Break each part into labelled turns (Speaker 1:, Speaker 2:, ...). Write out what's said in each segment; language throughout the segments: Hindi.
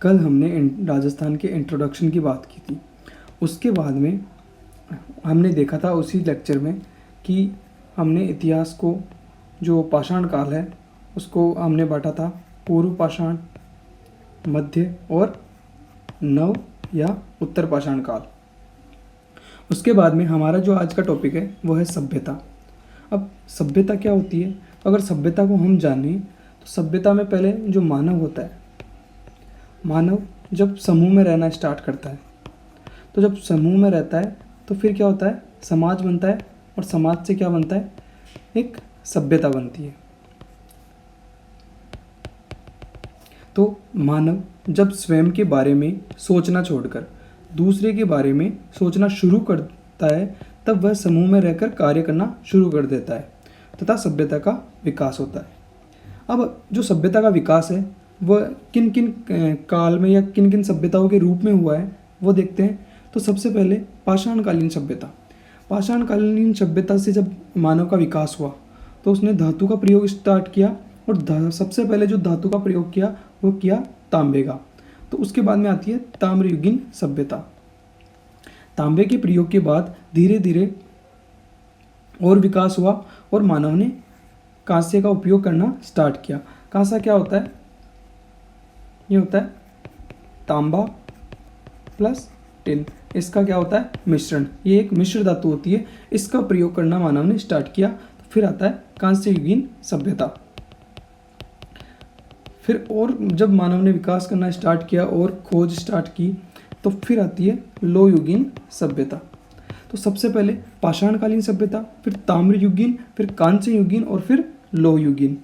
Speaker 1: कल हमने राजस्थान के इंट्रोडक्शन की बात की थी। उसके बाद में हमने देखा था उसी लेक्चर में कि हमने इतिहास को, जो पाषाण काल है, उसको हमने बांटा था पूर्व पाषाण, मध्य और नव या उत्तर पाषाण काल। उसके बाद में हमारा जो आज का टॉपिक है वो है सभ्यता। अब सभ्यता क्या होती है? अगर सभ्यता को हम जानें तो सभ्यता में पहले जो मानव होता है, मानव जब समूह में रहना स्टार्ट करता है, तो जब समूह में रहता है तो फिर क्या होता है? समाज बनता है, और समाज से क्या बनता है? एक सभ्यता बनती है। तो मानव जब स्वयं के बारे में सोचना छोड़कर दूसरे के बारे में सोचना शुरू करता है, तब वह समूह में रहकर कार्य करना शुरू कर देता है तथा सभ्यता का विकास होता है। अब जो सभ्यता का विकास है वह किन किन काल में या किन किन सभ्यताओं के रूप में हुआ है वो देखते हैं। तो सबसे पहले पाषाणकालीन सभ्यता। पाषाणकालीन सभ्यता से जब मानव का विकास हुआ तो उसने धातु का प्रयोग स्टार्ट किया, और सबसे पहले जो धातु का प्रयोग किया वो किया तांबे का। तो उसके बाद में आती है ताम्रयुगीन सभ्यता। तांबे के प्रयोग के बाद धीरे धीरे और विकास हुआ और मानव ने कांस्य का उपयोग करना स्टार्ट किया। कांसा क्या होता है? ये होता है तांबा प्लस टिन। इसका क्या होता है? मिश्रण। ये एक मिश्र धातु होती है, इसका प्रयोग करना मानव ने स्टार्ट किया। तो फिर आता है कांस्ययुगीन सभ्यता। फिर और जब मानव ने विकास करना स्टार्ट किया और खोज स्टार्ट की, तो फिर आती है लोहयुगीन सभ्यता। तो सबसे पहले पाषाणकालीन सभ्यता, फिर ताम्रयुगीन, फिर कांस्ययुगीन और फिर लोहयुगीन।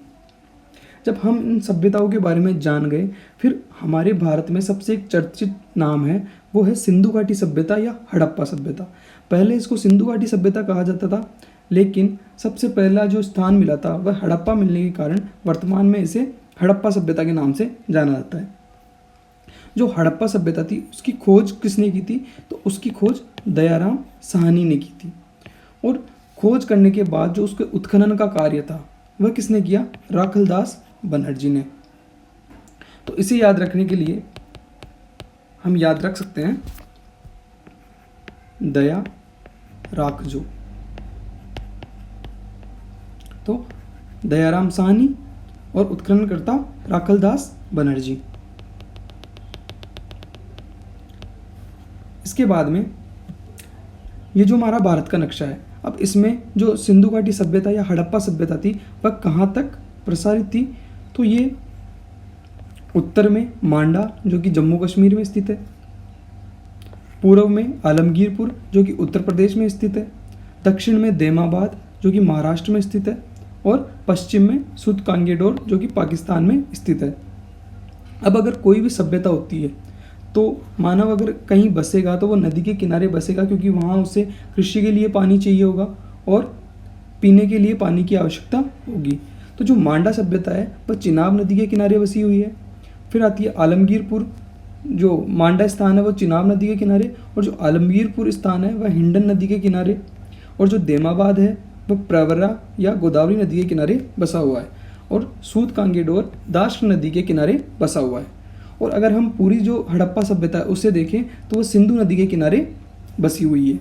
Speaker 1: जब हम इन सभ्यताओं के बारे में जान गए, फिर हमारे भारत में सबसे एक चर्चित नाम है वो है सिंधु घाटी सभ्यता या हड़प्पा सभ्यता। पहले इसको सिंधु घाटी सभ्यता कहा जाता था, लेकिन सबसे पहला जो स्थान मिला था वह हड़प्पा मिलने के कारण वर्तमान में इसे हड़प्पा सभ्यता के नाम से जाना जाता है। जो हड़प्पा सभ्यता थी उसकी खोज किसने की थी? तो उसकी खोज दयाराम साहनी ने की थी, और खोज करने के बाद जो उसके उत्खनन का कार्य था वह किसने किया? राखलदास बनर्जी ने। तो इसे याद रखने के लिए हम याद रख सकते हैं दया राखजो। तो दयाराम साहनी और उत्खननकर्ता राखलदास बनर्जी। इसके बाद में ये जो हमारा भारत का नक्शा है, अब इसमें जो सिंधु घाटी सभ्यता या हड़प्पा सभ्यता थी वह कहाँ तक प्रसारित थी? तो ये उत्तर में मांडा जो कि जम्मू कश्मीर में स्थित है, पूर्व में आलमगीरपुर जो कि उत्तर प्रदेश में स्थित है, दक्षिण में देमाबाद जो कि महाराष्ट्र में स्थित है, और पश्चिम में सूतकांगेडोर जो कि पाकिस्तान में स्थित है। अब अगर कोई भी सभ्यता होती है तो मानव अगर कहीं बसेगा तो वो नदी के किनारे बसेगा, क्योंकि वहाँ उसे कृषि के लिए पानी चाहिए होगा और पीने के लिए पानी की आवश्यकता होगी। तो जो मांडा सभ्यता है वह चिनाब नदी के किनारे बसी हुई है। फिर आती है आलमगीरपुर। जो मांडा स्थान है वो चिनाब नदी के किनारे, और जो आलमगीरपुर स्थान है वह हिंडन नदी के किनारे, और जो देमाबाद है वह प्रवरा या गोदावरी नदी के किनारे बसा हुआ है, और सूतकांगेडोर दाश्र नदी के किनारे बसा हुआ है। और अगर हम पूरी जो हड़प्पा सभ्यता है उसे देखें तो वह सिंधु नदी के किनारे बसी हुई है।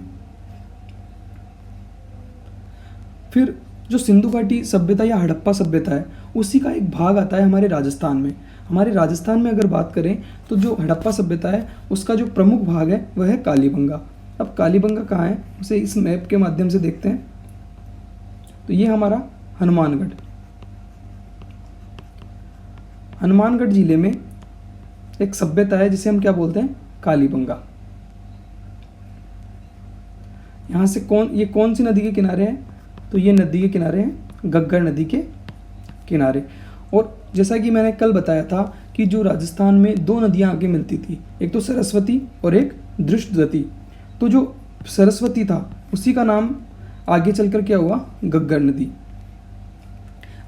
Speaker 1: फिर जो सिंधु घाटी सभ्यता या हड़प्पा सभ्यता है उसी का एक भाग आता है हमारे राजस्थान में। हमारे राजस्थान में अगर बात करें तो जो हड़प्पा सभ्यता है उसका जो प्रमुख भाग है वह है कालीबंगा। अब कालीबंगा कहाँ है उसे इस मैप के माध्यम से देखते हैं। तो ये हमारा हनुमानगढ़ जिले में एक सभ्यता है जिसे हम क्या बोलते हैं? कालीबंगा। यहाँ से ये कौन सी नदी के किनारे है? तो ये नदी के किनारे हैं, घग्गर नदी के किनारे। और जैसा कि मैंने कल बताया था कि जो राजस्थान में दो नदियाँ आगे मिलती थी, एक तो सरस्वती और एक दृष्टवती। तो जो सरस्वती था उसी का नाम आगे चलकर क्या हुआ? घग्गर नदी।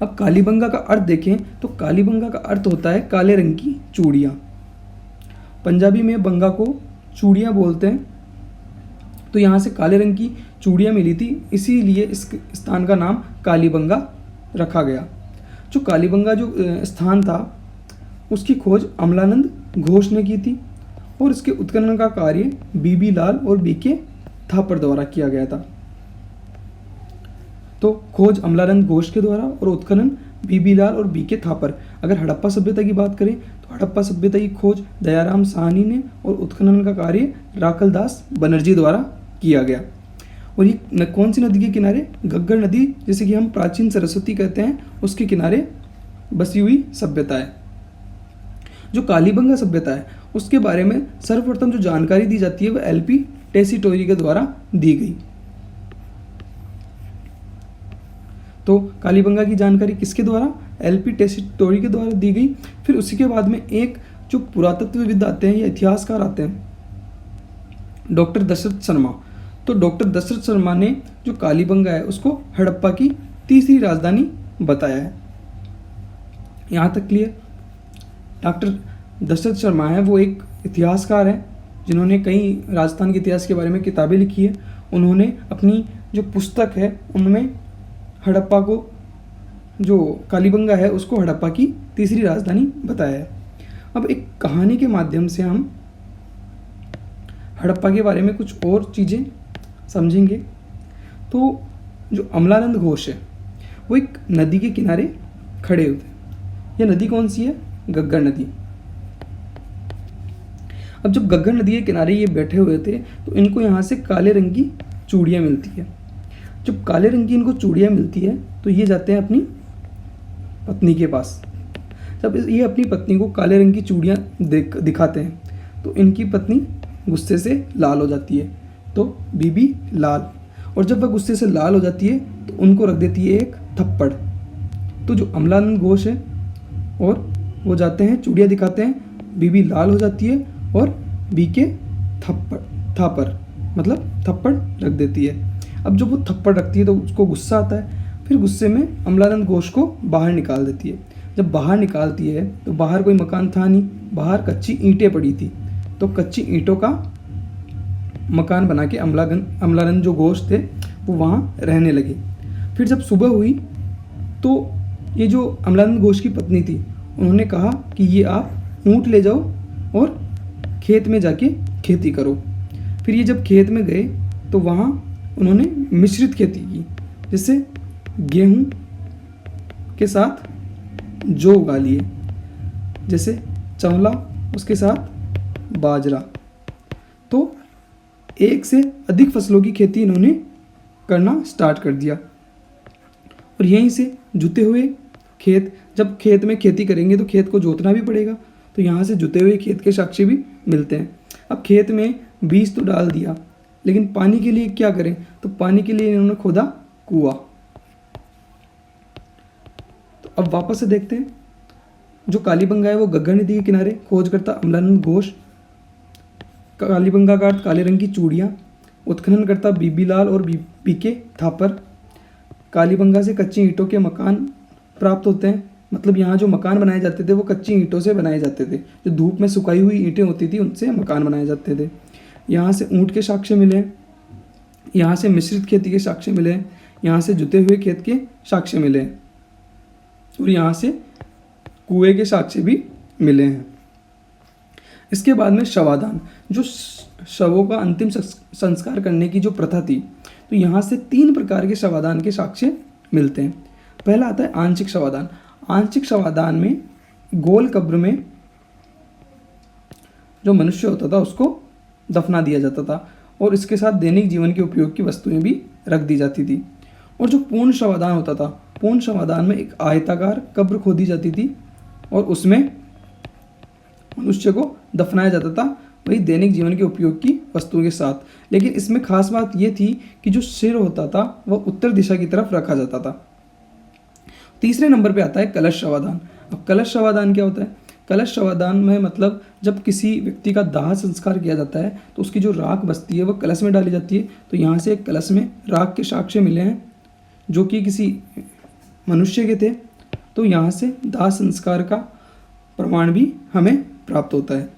Speaker 1: अब कालीबंगा का अर्थ देखें तो कालीबंगा का अर्थ होता है काले रंग की चूड़ियाँ। पंजाबी में बंगा को चूड़ियाँ बोलते हैं। तो यहाँ से काले रंग की चूड़ियाँ मिली थी, इसीलिए इस स्थान का नाम कालीबंगा रखा गया। जो कालीबंगा जो स्थान था उसकी खोज अमलानंद घोष ने की थी और इसके उत्खनन का कार्य बीबी लाल और बीके थापर द्वारा किया गया था। तो खोज अमलानंद घोष के द्वारा और उत्खनन बीबी लाल और बीके थापर। अगर हड़प्पा सभ्यता की बात करें तो हड़प्पा सभ्यता की खोज दयाराम साहनी ने और उत्खनन का कार्य राखल दास बनर्जी द्वारा किया गया। और ये कौन सी नदी के किनारे? गग्गर नदी, जिसे कि हम प्राचीन सरस्वती कहते हैं, उसके किनारे बसी हुई सभ्यता है। जो कालीबंगा सभ्यता है उसके बारे में सर्वप्रथम जो जानकारी दी जाती है वह एलपी टेसीटोरी के द्वारा दी गई। तो कालीबंगा की जानकारी किसके द्वारा? एलपी टेसीटोरी के द्वारा दी गई। फिर उसी के बाद में एक जो पुरातत्वविद आते हैं या इतिहासकार आते हैं, डॉक्टर दशरथ शर्मा। तो डॉक्टर दशरथ शर्मा ने जो कालीबंगा है उसको हड़प्पा की तीसरी राजधानी बताया है। यहाँ तक क्लियर? डॉक्टर दशरथ शर्मा है वो एक इतिहासकार हैं जिन्होंने कई राजस्थान के इतिहास के बारे में किताबें लिखी है। उन्होंने अपनी जो पुस्तक है उनमें हड़प्पा को, जो कालीबंगा है उसको हड़प्पा की तीसरी राजधानी बताया है। अब एक कहानी के माध्यम से हम हड़प्पा के बारे में कुछ और चीज़ें समझेंगे। तो जो अमलानंद घोष है वो एक नदी के किनारे खड़े हुए थे। यह नदी कौन सी है? गग्गर नदी। अब जब गग्गर नदी के किनारे ये बैठे हुए थे तो इनको यहाँ से काले रंग की चूड़ियाँ मिलती है। जब काले रंग की इनको चूड़ियाँ मिलती है तो ये जाते हैं अपनी पत्नी के पास। जब ये अपनी पत्नी को काले रंग की चूड़ियाँ दिखाते हैं तो इनकी पत्नी गुस्से से लाल हो जाती है, तो बीबी लाल। और जब वह गुस्से से लाल हो जाती है तो उनको रख देती है एक थप्पड़। तो जो अमलानंद घोष है और वो जाते हैं, चूड़ियाँ दिखाते हैं, बीबी लाल हो जाती है और बीके थापर मतलब थप्पड़ रख देती है। अब जब वो थप्पड़ रखती है तो उसको गुस्सा आता है। फिर गुस्से में अमलानंद घोष को बाहर निकाल देती है। जब बाहर निकालती है तो बाहर कोई मकान था नहीं, बाहर कच्ची ईंटें पड़ी थी। तो कच्ची ईंटों का मकान बना के अमलानंद जो घोष थे वो वहाँ रहने लगे। फिर जब सुबह हुई तो ये जो अमलानंद घोष की पत्नी थी उन्होंने कहा कि ये आप ऊँट ले जाओ और खेत में जाके खेती करो। फिर ये जब खेत में गए तो वहाँ उन्होंने मिश्रित खेती की, जिससे गेहूँ के साथ जौ उगा लिए, जैसे चंवला उसके साथ बाजरा। तो एक से अधिक फसलों की खेती इन्होंने करना स्टार्ट कर दिया। और यहीं से जुते हुए खेत, जब खेत में खेती करेंगे तो खेत को जोतना भी पड़ेगा, तो यहाँ से जुते हुए खेत के साक्ष्य भी मिलते हैं। अब खेत में बीज तो डाल दिया, लेकिन पानी के लिए क्या करें? तो पानी के लिए इन्होंने खोदा कुआं। तो अब वापस से देखते हैं, जो कालीबंगा है वो गग्गर नदी के किनारे, खोज करता अमलानंद घोष, कालीबंगा का अर्थ काले रंग की चूड़ियाँ, उत्खनन करता बीबी लाल और बीके थापर। कालीबंगा से कच्ची ईंटों के मकान प्राप्त होते हैं, मतलब यहाँ जो मकान बनाए जाते थे वो कच्ची ईंटों से बनाए जाते थे, जो धूप में सुखाई हुई ईंटें होती थी उनसे मकान बनाए जाते थे। यहाँ से ऊँट के साक्ष्य मिले, यहाँ से मिश्रित खेती के साक्ष्य मिले, यहाँ से जुते हुए खेत के साक्ष्य मिले और यहाँ से कुएं के साक्ष्य भी मिले हैं। इसके बाद में शवादान, जो शवों का अंतिम संस्कार करने की जो प्रथा थी, तो यहाँ से 3 प्रकार के शवादान के साक्ष्य मिलते हैं। पहला आता है आंशिक शवादान। आंशिक शवादान में गोल कब्र में जो मनुष्य होता था उसको दफना दिया जाता था और इसके साथ दैनिक जीवन के उपयोग की वस्तुएं भी रख दी जाती थी। और जो पूर्ण शवादान होता था, पूर्ण शवादान में एक आयताकार कब्र खोदी जाती थी और उसमें मनुष्य को दफनाया जाता था, वही दैनिक जीवन के उपयोग की वस्तुओं के साथ। लेकिन इसमें खास बात यह थी कि जो सिर होता था वह उत्तर दिशा की तरफ रखा जाता था। तीसरे नंबर पे आता है कलश शवादान। अब कलश शवादान क्या होता है? कलश शवादान में मतलब जब किसी व्यक्ति का दाह संस्कार किया जाता है तो उसकी जो राख बचती है वह कलश में डाली जाती है। तो यहाँ से एक कलश में राख के साक्ष्य मिले हैं जो कि किसी मनुष्य के थे, तो यहाँ से दाह संस्कार का प्रमाण भी हमें प्राप्त होता है।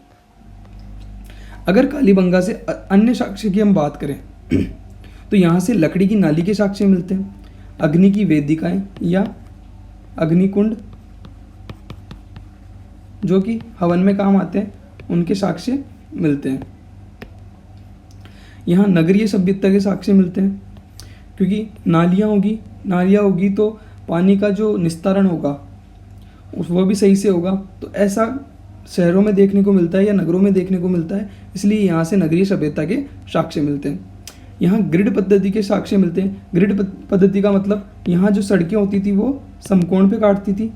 Speaker 1: अगर कालीबंगा से अन्य साक्ष्य की हम बात करें तो यहाँ से लकड़ी की नाली के साक्ष्य मिलते हैं, अग्नि की वेदिकाएं या अग्निकुंड, जो कि हवन में काम आते हैं, उनके साक्ष्य मिलते हैं। यहाँ नगरीय सभ्यता के साक्ष्य मिलते हैं, क्योंकि नालियाँ होगी तो पानी का जो निस्तारण होगा वो भी सही से होगा। तो ऐसा शहरों में देखने को मिलता है या नगरों में देखने को मिलता है, इसलिए यहाँ से नगरीय सभ्यता के साक्ष्य मिलते हैं। यहाँ ग्रिड पद्धति के साक्ष्य मिलते हैं। ग्रिड पद्धति का मतलब यहाँ जो सड़कें होती थी वो समकोण पे काटती थी,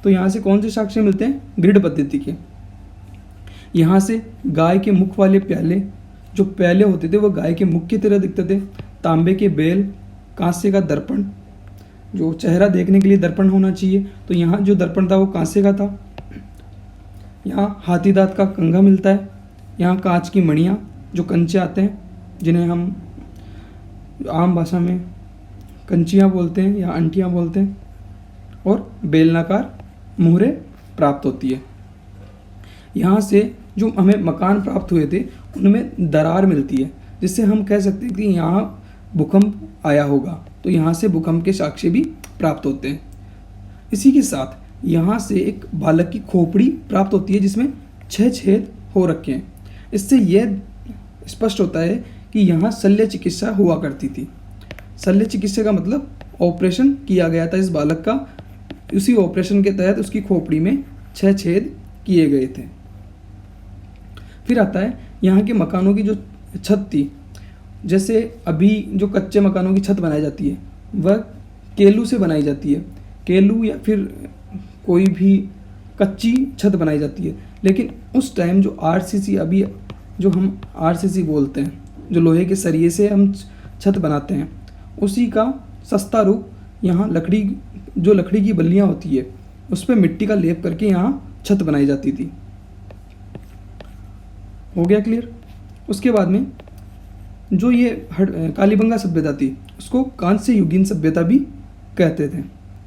Speaker 1: तो यहाँ से कौन से साक्ष्य मिलते हैं? ग्रिड पद्धति के। यहाँ से गाय के मुख वाले प्याले, जो प्याले होते थे वो गाय के मुख की तरह दिखते थे। तांबे के बेल, कांसे का दर्पण, जो चेहरा देखने के लिए दर्पण होना चाहिए, तो यहाँ जो दर्पण था वो कांसे का था। यहाँ हाथी दांत का कंघा मिलता है। यहाँ कांच की मणियाँ, जो कंचे आते हैं, जिन्हें हम आम भाषा में कंचियाँ बोलते हैं या अंटियाँ बोलते हैं, और बेलनाकार मुहरें प्राप्त होती है। यहाँ से जो हमें मकान प्राप्त हुए थे उनमें दरार मिलती है, जिससे हम कह सकते हैं कि यहाँ भूकंप आया होगा, तो यहाँ से भूकंप के साक्ष्य भी प्राप्त होते हैं। इसी के साथ यहाँ से एक बालक की खोपड़ी प्राप्त होती है जिसमें 6 छेद हो रखे हैं। इससे यह स्पष्ट होता है कि यहाँ शल्य चिकित्सा हुआ करती थी। शल्य चिकित्सा का मतलब ऑपरेशन किया गया था इस बालक का, उसी ऑपरेशन के तहत उसकी खोपड़ी में 6 छेद किए गए थे। फिर आता है यहाँ के मकानों की जो छत थी, जैसे अभी जो कच्चे मकानों की छत बनाई जाती है वह केलू से बनाई जाती है, केलू या फिर कोई भी कच्ची छत बनाई जाती है। लेकिन उस टाइम जो आरसीसी, अभी जो हम आरसीसी बोलते हैं, जो लोहे के सरिये से हम छत बनाते हैं, उसी का सस्ता रूप यहाँ लकड़ी की बल्लियाँ होती है उस पर मिट्टी का लेप करके यहाँ छत बनाई जाती थी। हो गया क्लियर? उसके बाद में जो ये कालीबंगा सभ्यता थी उसको कांस्य युगीन सभ्यता भी कहते थे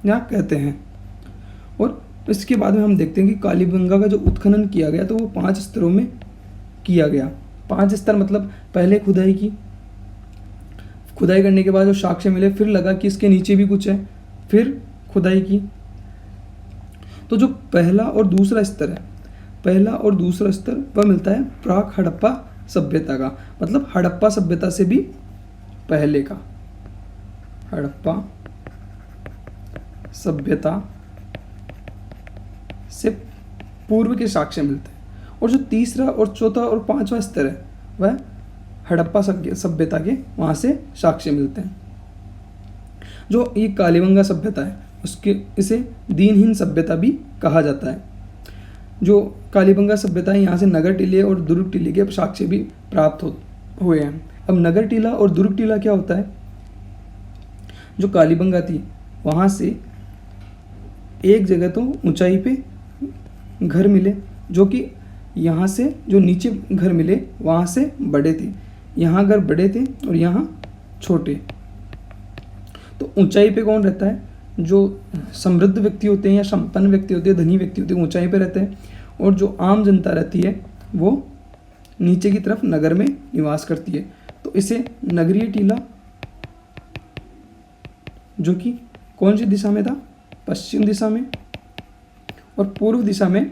Speaker 1: या कहते हैं। और इसके बाद में हम देखते हैं कि कालीबंगा का जो उत्खनन किया गया तो वो 5 स्तरों में किया गया। 5 स्तर मतलब पहले खुदाई करने के बाद जो साक्ष्य मिले, फिर लगा कि इसके नीचे भी कुछ है, फिर खुदाई की। तो जो पहला और दूसरा स्तर वह मिलता है प्राक हड़प्पा सभ्यता का, मतलब हड़प्पा सभ्यता से भी पहले का। हड़प्पा सभ्यता से पूर्व के साक्ष्य मिलते हैं। और जो तीसरा और चौथा और 5वां स्तर है वह हड़प्पा सभ्यता के, वहाँ से साक्ष्य मिलते हैं। जो ये कालीबंगा सभ्यता है इसे दीनहीन सभ्यता भी कहा जाता है। जो कालीबंगा सभ्यता है यहाँ से नगर टीले और दुर्ग टीले के साक्ष्य भी प्राप्त हुए हैं। अब नगर टीला और दुर्ग टीला क्या होता है? जो कालीबंगा थी वहाँ से एक जगह तो ऊंचाई पे घर मिले, जो कि यहाँ से जो नीचे घर मिले वहाँ से बड़े थे। यहाँ घर बड़े थे और यहाँ छोटे। तो ऊंचाई पे कौन रहता है? जो समृद्ध व्यक्ति होते हैं या संपन्न व्यक्ति होते हैं, धनी व्यक्ति होते हैं, ऊंचाई पे रहते हैं। और जो आम जनता रहती है वो नीचे की तरफ नगर में निवास करती है। तो इसे नगरीय टीला, जो कि कौन सी दिशा में था? पश्चिम दिशा में, और पूर्व दिशा में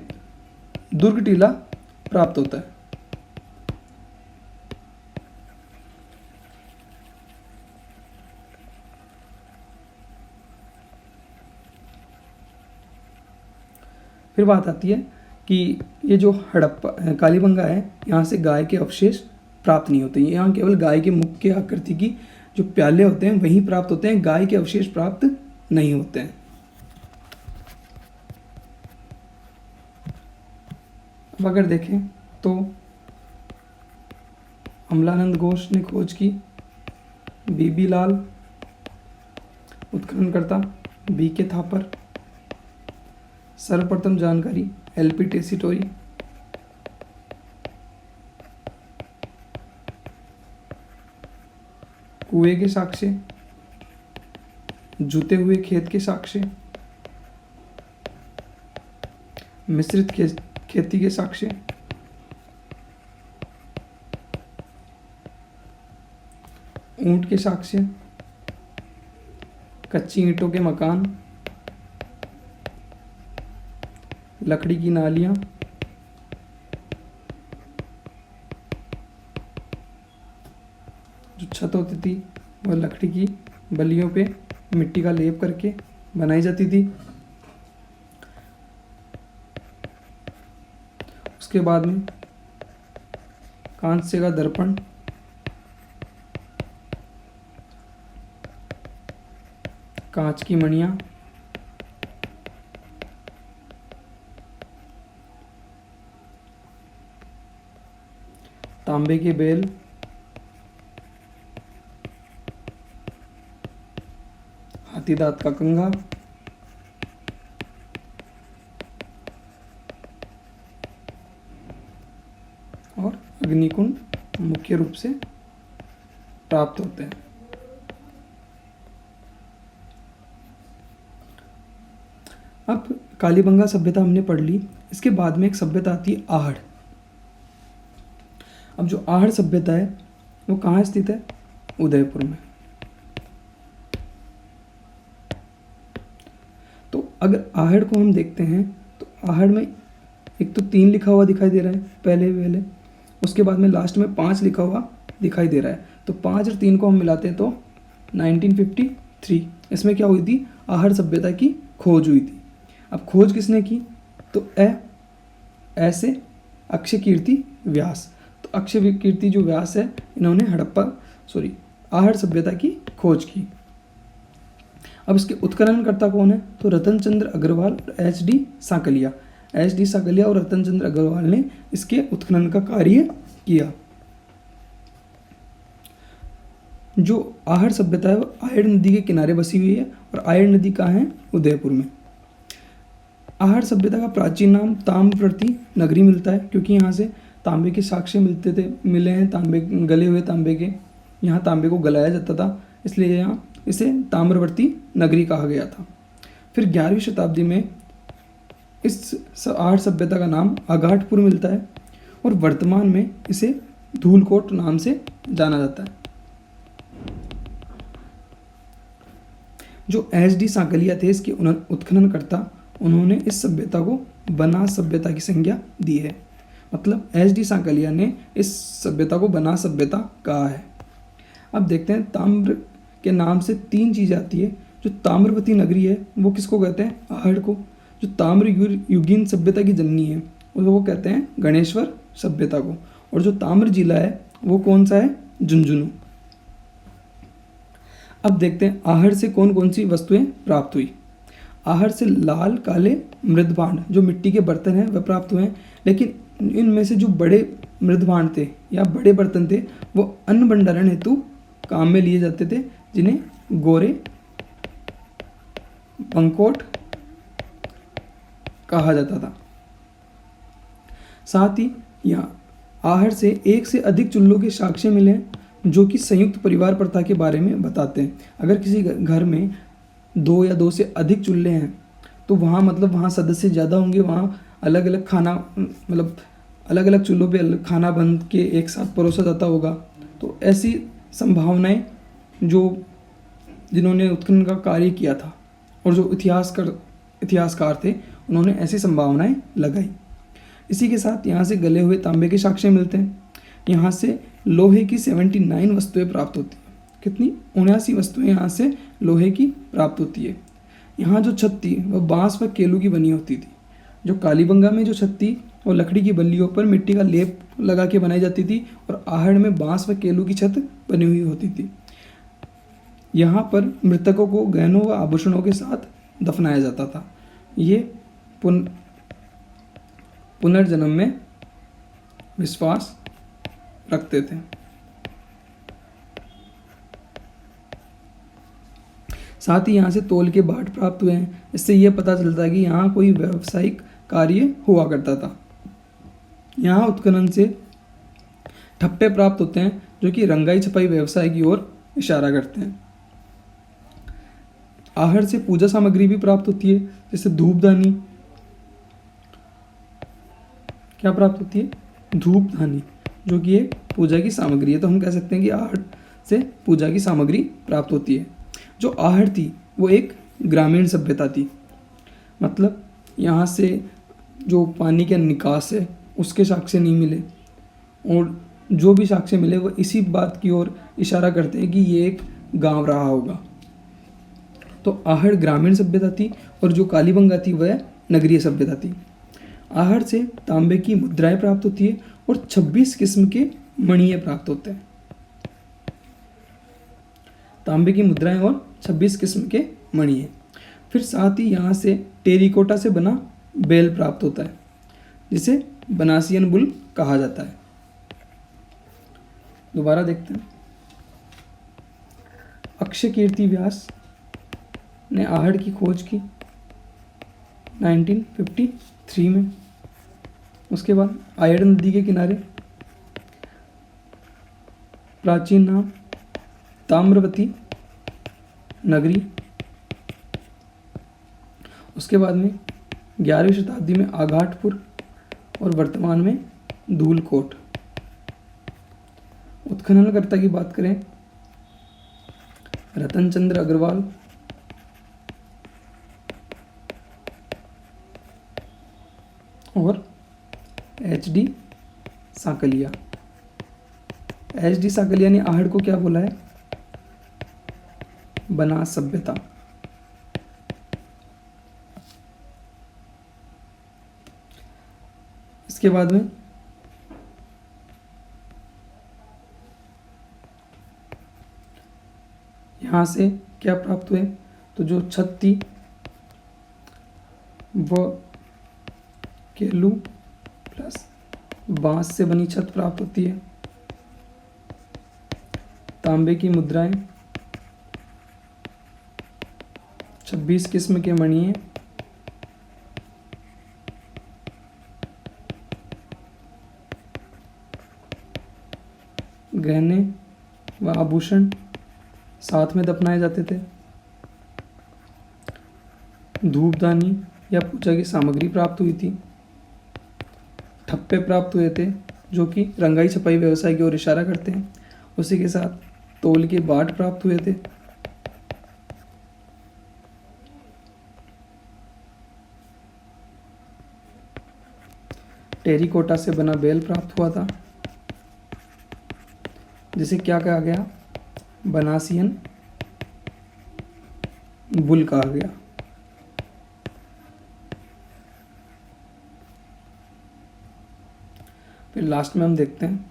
Speaker 1: दुर्ग टीला प्राप्त होता है। फिर बात आती है कि ये जो हड़प्पा कालीबंगा है यहाँ से गाय के अवशेष प्राप्त नहीं होते। यहाँ केवल गाय के मुख के आकृति की जो प्याले होते हैं वही प्राप्त होते हैं, गाय के अवशेष प्राप्त नहीं होते हैं। अब अगर देखें तो अमलानंद घोष ने खोज की, बीबी लाल उत्खननकर्ता, बी के थापर, सर्वप्रथम जानकारी एलपी टेसीटोरी, कुएं के साक्ष्य, जुते हुए खेत के साक्ष्य, मिश्रित खेती के साक्ष्य, ऊंट के साक्ष्य, कच्ची ईंटों के मकान, लकड़ी की नालियाँ, जो छत होती थी वह लकड़ी की बल्लियों पे मिट्टी का लेप करके बनाई जाती थी। उसके बाद में कांस्य का दर्पण, कांच की मणियाँ, तांबे के बेल, हाथी दांत का कंघा और अग्निकुंड मुख्य रूप से प्राप्त होते हैं। अब कालीबंगा सभ्यता हमने पढ़ ली। इसके बाद में एक सभ्यता आती है आहड़। अब जो आहड़ सभ्यता है वो कहाँ स्थित है? उदयपुर में। तो अगर आहड़ को हम देखते हैं तो आहड़ में एक तो 3 लिखा हुआ दिखाई दे रहा है पहले, उसके बाद में लास्ट में 5 लिखा हुआ दिखाई दे रहा है। तो 5 और 3 को हम मिलाते हैं तो 1953 इसमें क्या हुई थी? आहड़ सभ्यता की खोज हुई थी। अब खोज किसने की? तो ऐसे अक्षय कीर्ति व्यास। तो अक्षय कीर्ति जो व्यास है, इन्होंने आहड़ सभ्यता की खोज की। अब इसके उत्खननकर्ता कौन है? तो रतन चंद्र अग्रवाल और एच.डी. सांकलिया। एच.डी. सांकलिया और रतन चंद्र अग्रवाल ने इसके उत्खनन का कार्य किया। जो आहड़ सभ्यता है वो आयड़ नदी के किनारे बसी हुई है और आयड़ नदी कहाँ है? उदयपुर में। आहड़ सभ्यता का प्राचीन नाम ताम्रवर्ती नगरी मिलता है, क्योंकि यहाँ से तांबे के साक्ष्य मिले हैं, तांबे गले हुए तांबे के। यहाँ तांबे को गलाया जाता था, इसलिए यहाँ इसे ताम्रवर्ती नगरी कहा गया था। फिर 11वीं शताब्दी में इस आहड़ सभ्यता का नाम आगाटपुर मिलता है और वर्तमान में इसे धूलकोट नाम से जाना जाता है। जो एच.डी. सांकलिया थे इसके उत्खननकर्ता, उन्होंने इस सभ्यता को बनास सभ्यता की संज्ञा दी है। मतलब एच.डी. सांकलिया ने इस सभ्यता को बनास सभ्यता कहा है। अब देखते हैं ताम्र के नाम से 3 चीज़ आती है। जो ताम्रवती नगरी है वो किसको कहते हैं? आहड़ को। जो ताम्र युगीन सभ्यता की जननी है वो कहते हैं गणेश्वर सभ्यता को। और जो ताम्र जिला है वो कौन सा है? झुंझुनू। अब देखते हैं आहड़ से कौन कौन सी वस्तुएं प्राप्त हुई। आहड़ से लाल काले मृदभांड जो मिट्टी के बर्तन हैं वह प्राप्त हुए हैं, लेकिन इनमें से जो बड़े मृदभांड थे या बड़े बर्तन थे वो अन्न भंडारण हेतु काम में लिए जाते थे, जिन्हें गोरे पंकोट कहा जाता था। साथ ही यहाँ आहड़ से 1 से अधिक चूल्हों के साक्ष्य मिले हैं जो कि संयुक्त परिवार प्रथा के बारे में बताते हैं। अगर किसी घर में 2 या 2 से अधिक चूल्हे हैं तो वहाँ सदस्य ज़्यादा होंगे, वहाँ अलग अलग खाना अलग अलग चूल्हों पे अलग खाना बन के एक साथ परोसा जाता होगा। तो ऐसी संभावनाएं जो जिन्होंने उत्खनन का कार्य किया था और जो इतिहासकार थे उन्होंने ऐसी संभावनाएं लगाई। इसी के साथ यहाँ से गले हुए तांबे के साक्ष्य मिलते हैं। यहाँ से लोहे की 79 वस्तुएं प्राप्त होती हैं। कितनी? 79 वस्तुएं यहाँ से लोहे की प्राप्त होती है। यहाँ जो छत थी वह बांस व केलू की बनी होती थी। जो कालीबंगा में जो छत थी वो लकड़ी की बल्लियों पर मिट्टी का लेप लगा के बनाई जाती थी और आहड़ में बांस व केलू की छत बनी हुई होती थी। यहाँ पर मृतकों को गहनों व आभूषणों के साथ दफनाया जाता था। ये पुनर्जन्म में विश्वास रखते थे। साथ ही यहाँ से तौल के बाट प्राप्त हुए हैं। इससे यह पता चलता है कि यहाँ कोई व्यावसायिक कार्य हुआ करता था। यहाँ उत्खनन से ठप्पे प्राप्त होते हैं जो कि रंगाई छपाई व्यवसाय की ओर इशारा करते हैं। आहड़ से पूजा सामग्री भी प्राप्त होती है, जैसे धूपदानी। क्या प्राप्त होती है? धूपदानी, जो कि एक पूजा की सामग्री है। तो हम कह सकते हैं कि आहड़ से पूजा की सामग्री प्राप्त होती है। जो आहड़ थी वो एक ग्रामीण सभ्यता थी। मतलब यहाँ से जो पानी का निकास है उसके साक्ष्य नहीं मिले, और जो भी साक्ष्य मिले वो इसी बात की ओर इशारा करते हैं कि ये एक गांव रहा होगा। तो आहड़ ग्रामीण सभ्यता थी और जो कालीबंगा थी वह नगरीय सभ्यता थी। आहड़ से तांबे की मुद्राएं प्राप्त होती है और 26 किस्म के मणिये प्राप्त होते हैं। तांबे की मुद्राएं और 26 किस्म के मणिये। फिर साथ ही यहाँ से टेरिकोटा से बना बेल प्राप्त होता है जिसे बनासियन बुल कहा जाता है। दोबारा देखते हैं। अक्षय कीर्ति व्यास ने आहड़ की खोज की 1953 में। उसके बाद आयड़ नदी के किनारे प्राचीन नाम ताम्रवती नगरी। उसके बाद में 11वीं शताब्दी में आघाटपुर और वर्तमान में धूलकोट। उत्खननकर्ता की बात करें रतन चंद्र अग्रवाल, और HD साकलिया। HD साकलिया ने आहड़ को क्या बोला है? बनास सभ्यता। इसके बाद में यहाँ से क्या प्राप्त हुए? तो जो छत थी वो केलू प्लस बांस से बनी छत प्राप्त होती है। तांबे की मुद्राएं, 26 किस्म के मणिये, गहने व आभूषण साथ में दफनाए जाते थे। धूपदानी या पूजा की सामग्री प्राप्त हुई थी। ठप्पे प्राप्त हुए थे जो कि रंगाई छपाई व्यवसाय की ओर इशारा करते हैं। उसी के साथ तौल के बाट प्राप्त हुए थे। टेरिकोटा से बना बेल प्राप्त हुआ था जिसे क्या कहा गया? बनासियन बुल कहा गया। फिर लास्ट में हम देखते हैं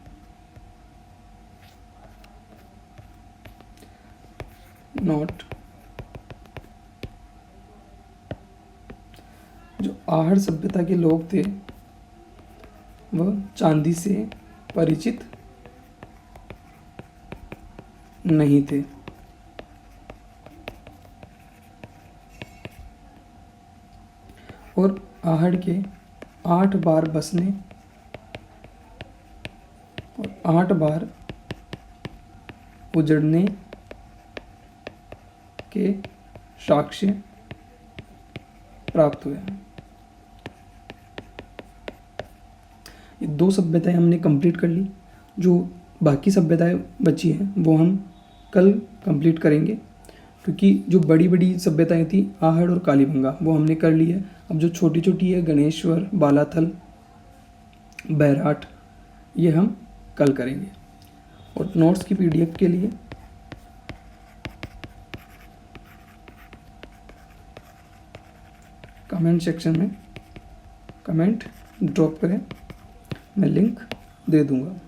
Speaker 1: नोट। जो आहड़ सभ्यता के लोग थे वह चांदी से परिचित नहीं थे। और आहड़ के 8 बार बसने और 8 बार उजड़ने के साक्ष्य प्राप्त हुए हैं। ये 2 सभ्यताएं हमने कंप्लीट कर ली। जो बाकी सभ्यताएं बची हैं वो हम कल कंप्लीट करेंगे, क्योंकि जो बड़ी बड़ी सभ्यताएं थी आहड़ और कालीबंगा वो हमने कर ली है। अब जो छोटी छोटी है गणेश्वर, बालाथल, बैराट, ये हम कल करेंगे। और नोट्स की PDF के लिए कमेंट सेक्शन में कमेंट ड्रॉप करें, मैं लिंक दे दूंगा।